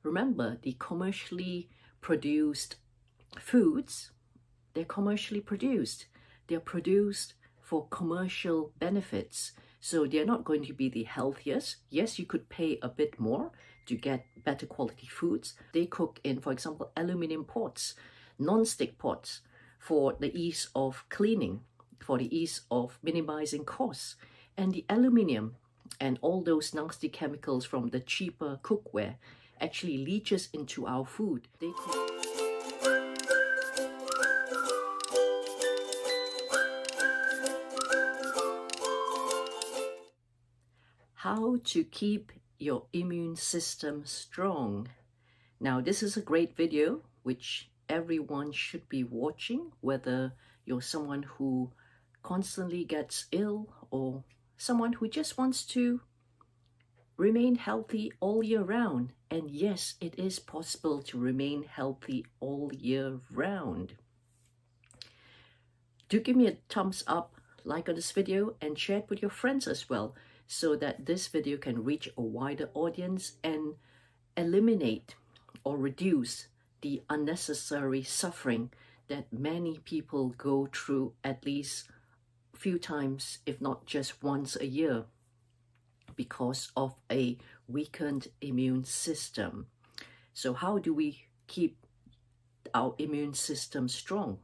Remember, the commercially produced foods, they're commercially produced. They're produced for commercial benefits. So they're not going to be the healthiest. Yes, you could pay a bit more to get better quality foods. They cook in, for example, aluminum pots, non-stick pots for the ease of cleaning, for the ease of minimizing costs. And the aluminum and all those nasty chemicals from the cheaper cookware actually leaches into our food. They cook. How to keep your immune system strong. Now, this is a great video which everyone should be watching, whether you're someone who constantly gets ill or someone who just wants to remain healthy all year round. And yes, it is possible to remain healthy all year round. Do give me a thumbs up, like on this video, and share it with your friends as well, so that this video can reach a wider audience and eliminate or reduce the unnecessary suffering that many people go through at least a few times, if not just once a year, because of a weakened immune system. So how do we keep our immune system strong?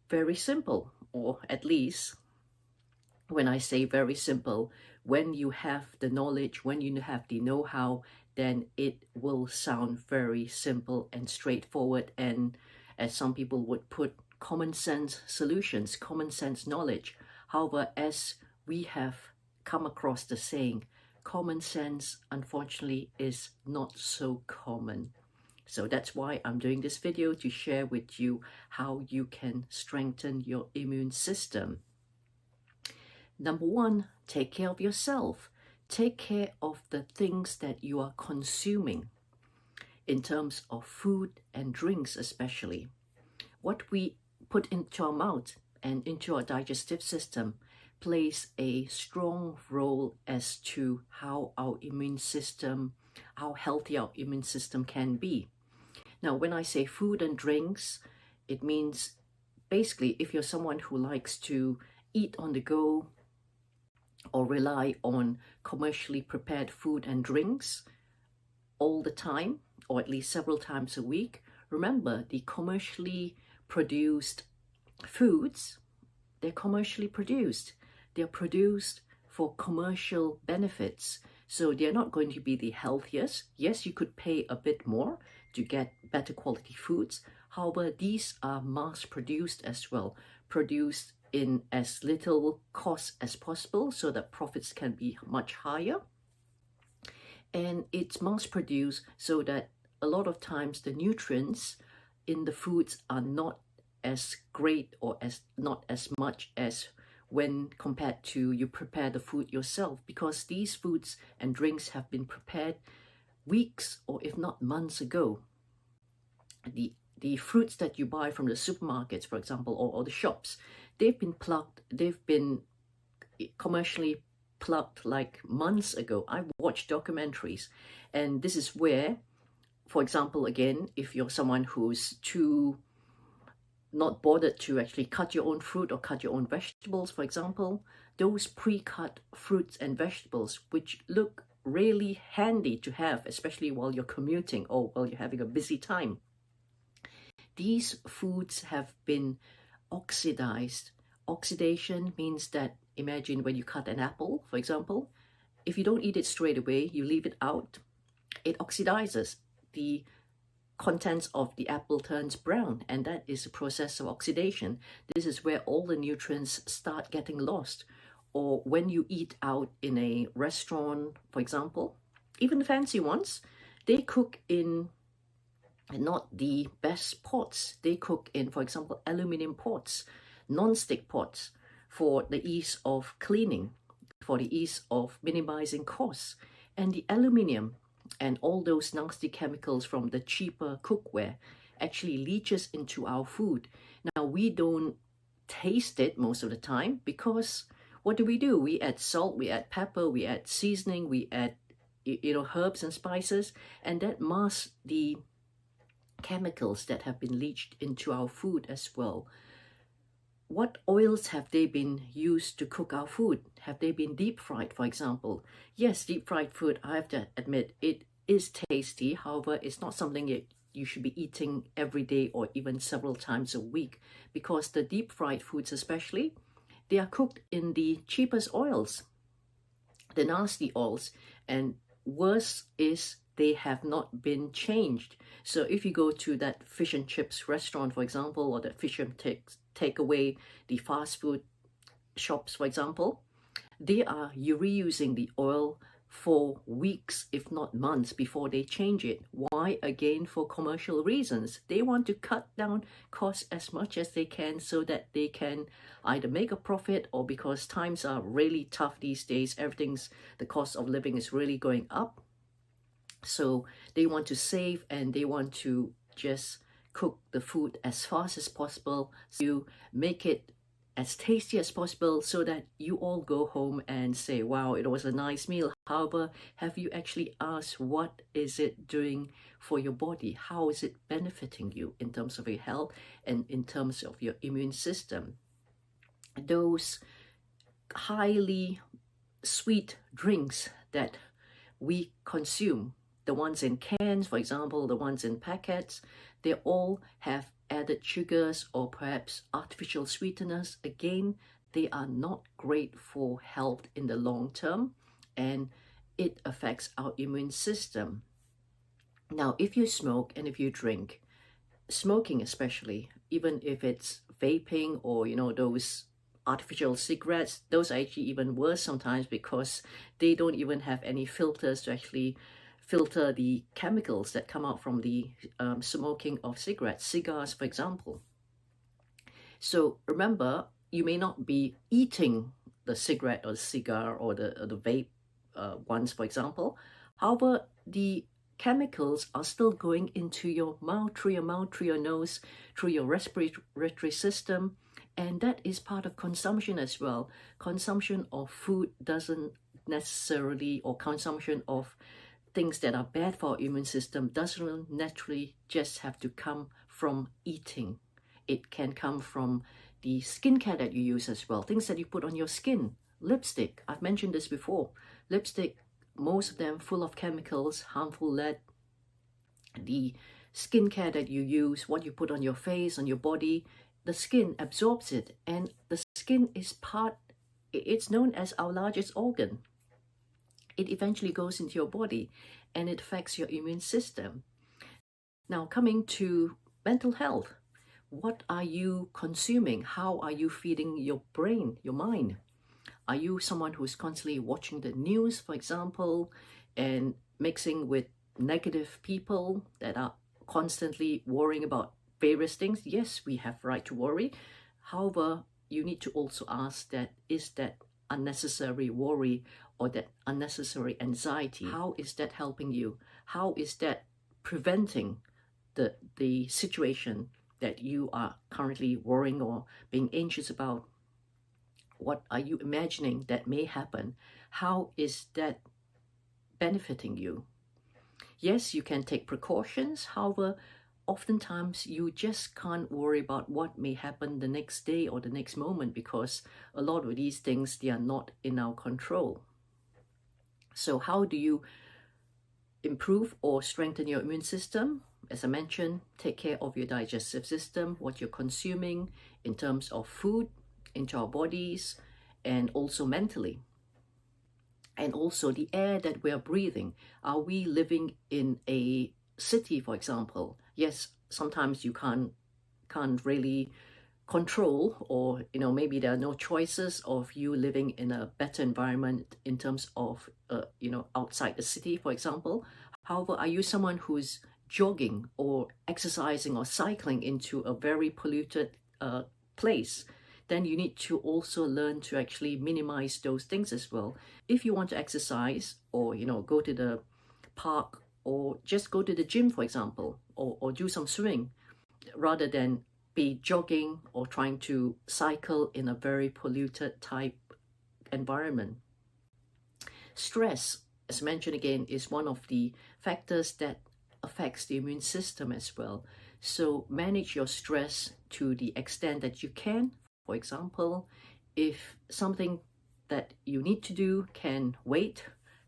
Very simple, or at least when I say very simple, when you have the knowledge, when you have the know-how, then it will sound very simple and straightforward, and as some people would put, common sense solutions, common sense knowledge. However, as we have come across the saying, common sense unfortunately is not so common. So that's why I'm doing this video, to share with you how you can strengthen your immune system. Number one, take care of yourself. Take care of the things that you are consuming in terms of food and drinks especially. What we put into our mouth and into our digestive system plays a strong role as to how our immune system, how healthy our immune system can be. Now, when I say food and drinks, it means basically if you're someone who likes to eat on the go or rely on commercially prepared food and drinks all the time, or at least several times a week, remember, the commercially produced foods, they're commercially produced. They're produced for commercial benefits. So they're not going to be the healthiest. Yes, you could pay a bit more to get better quality foods. However, these are mass-produced as well, produced in as little cost as possible so that profits can be much higher. And it's mass-produced so that a lot of times the nutrients in the foods are not as great or not as much as when compared to you prepare the food yourself, because these foods and drinks have been prepared weeks or if not months ago. The fruits that you buy from the supermarkets, for example, or the shops, they've been plucked, they've been commercially plucked like months ago. I watched documentaries, and this is where, for example, again, if you're someone who's too not bothered to actually cut your own fruit or cut your own vegetables, for example, those pre-cut fruits and vegetables, which look really handy to have, especially while you're commuting or while you're having a busy time. These foods have been oxidized. Oxidation means that, imagine when you cut an apple, for example, if you don't eat it straight away, you leave it out, it oxidizes. The contents of the apple turns brown, and that is a process of oxidation. This is where all the nutrients start getting lost. Or when you eat out in a restaurant, for example, even the fancy ones, they cook in not the best pots. They cook in, for example, aluminum pots, non-stick pots for the ease of cleaning, for the ease of minimizing costs. And the aluminum and all those nasty chemicals from the cheaper cookware actually leaches into our food. Now, we don't taste it most of the time because what do? We add salt, we add pepper, we add seasoning, we add herbs and spices, and that masks the chemicals that have been leached into our food as well. What oils have they been used to cook our food? Have they been deep fried, for example? Yes, deep fried food, I have to admit, it is tasty. However, it's not something you should be eating every day or even several times a week, because the deep fried foods especially, they are cooked in the cheapest oils, the nasty oils, and worse is they have not been changed. So if you go to that fish and chips restaurant, for example, or that fish and takeaway, the fast food shops, for example, they are reusing the oil for weeks, if not months, before they change it. Why? Again, for commercial reasons. They want to cut down costs as much as they can so that they can either make a profit, or because times are really tough these days, the cost of living is really going up. So they want to save, and they want to just cook the food as fast as possible. So you make it as tasty as possible so that you all go home and say, wow, it was a nice meal. However, have you actually asked what is it doing for your body? How is it benefiting you in terms of your health and in terms of your immune system? Those highly sweet drinks that we consume, the ones in cans, for example, the ones in packets, they all have added sugars or perhaps artificial sweeteners. Again, they are not great for health in the long term, and it affects our immune system. Now, if you smoke and if you drink, smoking especially, even if it's vaping or those artificial cigarettes, those are actually even worse sometimes, because they don't even have any filters to actually filter the chemicals that come out from the smoking of cigars, for example. So remember, you may not be eating the cigarette or the cigar or the vape ones, for example. However, the chemicals are still going into your mouth, through your nose, through your respiratory system, and that is part of consumption as well. Consumption of food doesn't necessarily, or consumption of things that are bad for our immune system doesn't naturally just have to come from eating. It can come from the skincare that you use as well, things that you put on your skin. Lipstick, I've mentioned this before. Lipstick, most of them full of chemicals, harmful lead. The skincare that you use, what you put on your face, on your body, the skin absorbs it, and the skin is it's known as our largest organ. It eventually goes into your body and it affects your immune system. Now, coming to mental health, what are you consuming? How are you feeding your brain, your mind? Are you someone who's constantly watching the news, for example, and mixing with negative people that are constantly worrying about various things? Yes, we have right to worry. However, you need to also ask that, is that unnecessary worry or that unnecessary anxiety, how is that helping you? How is that preventing the situation that you are currently worrying or being anxious about? What are you imagining that may happen? How is that benefiting you? Yes, you can take precautions. However, oftentimes you just can't worry about what may happen the next day or the next moment, because a lot of these things, they are not in our control. So how do you improve or strengthen your immune system? As I mentioned, take care of your digestive system, what you're consuming in terms of food into our bodies, and also mentally. And also the air that we are breathing. Are we living in a city, for example? Yes, sometimes you can't really control, or maybe there are no choices of you living in a better environment in terms of outside the city, for example. However, are you someone who's jogging or exercising or cycling into a very polluted place? Then you need to also learn to actually minimize those things as well. If you want to exercise, or go to the park, or just go to the gym, for example, or do some swimming, rather than be jogging or trying to cycle in a very polluted type environment. Stress. as mentioned again, is one of the factors that affects the immune system as well. So manage your stress to the extent that you can. For example, if something that you need to do can wait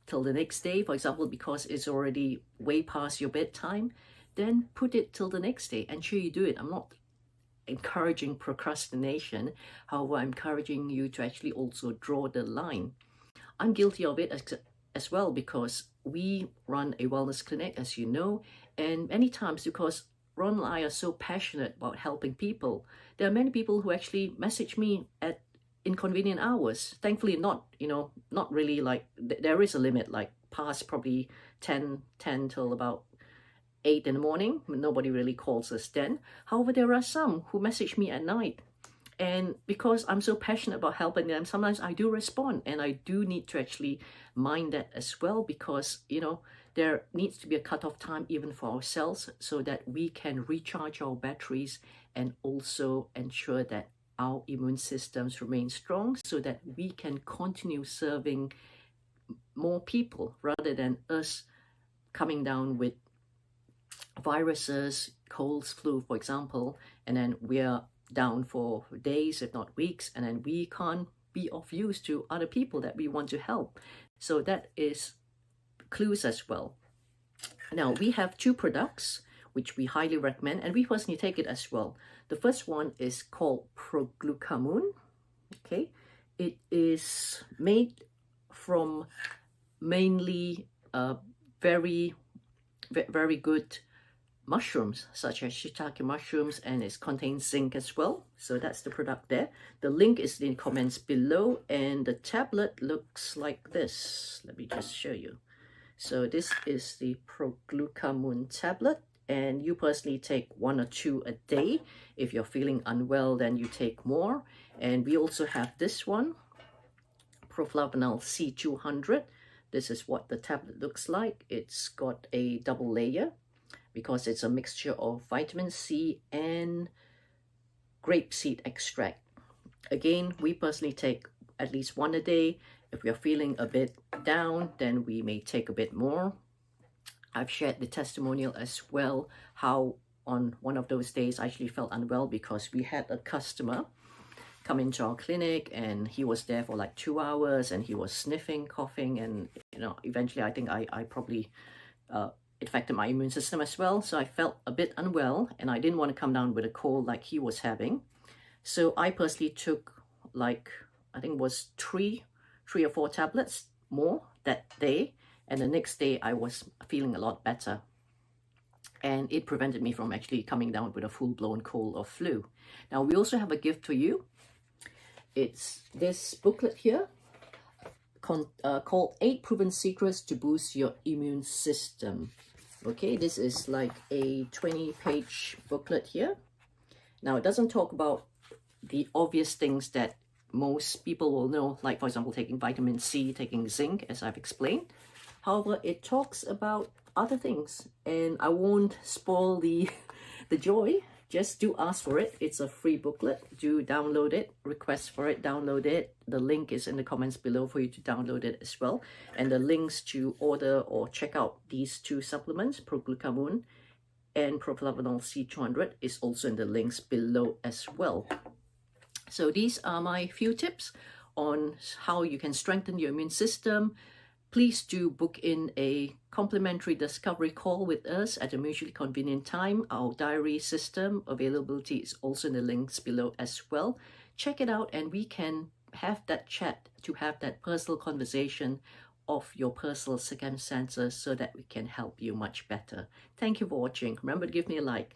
till the next day, for example, because it's already way past your bedtime, then put it till the next day. Ensure you do it. I'm not encouraging procrastination. However, I'm encouraging you to actually also draw the line. I'm guilty of it as well, because we run a wellness clinic, as you know, and many times, because Ron and I are so passionate about helping people, there are many people who actually message me at inconvenient hours. Thankfully not, not really, like there is a limit, like past probably 10 till about 8 in the morning. Nobody really calls us then. However, there are some who message me at night, and because I'm so passionate about helping them, sometimes I do respond, and I do need to actually mind that as well, because there needs to be a cutoff time even for ourselves, so that we can recharge our batteries and also ensure that our immune systems remain strong, so that we can continue serving more people, rather than us coming down with viruses, colds, flu, for example, and then we are down for days, if not weeks, and then we can't be of use to other people that we want to help. So that is clues as well. Now, we have 2 products which we highly recommend, and we personally take it as well. The first one is called Proglucamun. Okay, it is made from mainly very good mushrooms, such as shiitake mushrooms, and it contains zinc as well. So that's the product there. The link is in the comments below, and the tablet looks like this. Let me just show you. So this is the Proglucamun tablet, and you personally take 1 or 2 a day. If you're feeling unwell, then you take more. And we also have this one, Proflavanol C200. This is what the tablet looks like. It's got a double layer, because it's a mixture of vitamin C and grapeseed extract. Again, we personally take at least 1 a day. If we are feeling a bit down, then we may take a bit more. I've shared the testimonial as well, how on one of those days I actually felt unwell, because we had a customer come into our clinic, and he was there for like 2 hours, and he was sniffing, coughing, and eventually I think I probably it affected my immune system as well. So I felt a bit unwell, and I didn't want to come down with a cold like he was having. So I personally took, like, I think it was three or 4 tablets more that day. And the next day I was feeling a lot better. And it prevented me from actually coming down with a full-blown cold or flu. Now, we also have a gift for you. It's this booklet here, called 8 Proven Secrets to Boost Your Immune System. Okay, this is like a 20-page booklet here. Now, it doesn't talk about the obvious things that most people will know, like, for example, taking vitamin C, taking zinc, as I've explained. However, it talks about other things, and I won't spoil the joy. Just do ask for it. It's a free booklet. Do download it, request for it, download it. The link is in the comments below for you to download it as well. And the links to order or check out these 2 supplements, Proglucamun and Proflavanol C200, is also in the links below as well. So these are my few tips on how you can strengthen your immune system. Please do book in a complimentary discovery call with us at a mutually convenient time. Our diary system availability is also in the links below as well. Check it out, and we can have that chat, to have that personal conversation of your personal circumstances, so that we can help you much better. Thank you for watching. Remember to give me a like.